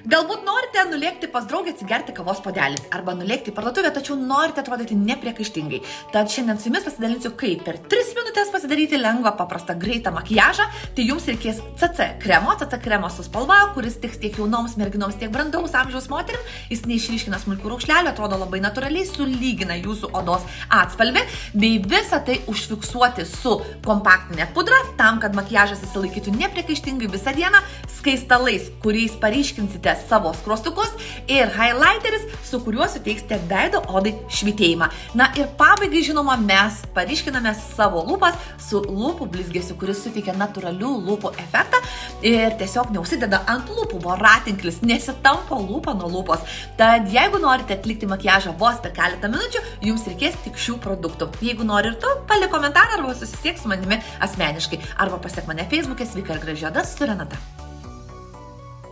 Galbūt norite nulėkti pas draugę atsigerti kavos puodelį arba nulėkti į parduotuvę, tačiau norite atrodyti nepriekaištingai. Tad šiandien su jumis pasidalinsiu, kaip per 3 minutės pasidaryti lengvą, paprastą, greitą makiažą. Tai jums reikės CC kremo su spalva, kuris tiks tiek jaunoms merginoms, tiek brandaus amžiaus moterim. Jis neišryškina smulkių raukšlelių, atrodo labai natūraliai, sulygina jūsų odos atspalvį, bei visą tai užfiksuoti su kompaktinė pudra, tam, kad makiažas įsilaikytų nepriekaištingai visą dieną, skaistalais, kuriais paryškinsite savo skruostukus, ir highlighteris, su kuriuo suteiksite veido odai švytėjimą. Na ir pabaigai, žinoma, mes paryškiname savo lūpas su lūpų blizgesiu, kuris suteikia natūralių lūpų efektą ir tiesiog neužsideda ant lūpų voratinklis, nesitampo lūpa nuo lūpos. Tad jeigu norite atlikti makiažą vos per keletą minučių, jums reikės tik šių produktų. Jeigu nori ir tu, palik komentarą arba susisiek su manimi asmeniškai, arba pasiek mane Facebook'e Sveika ir graži oda su Renata.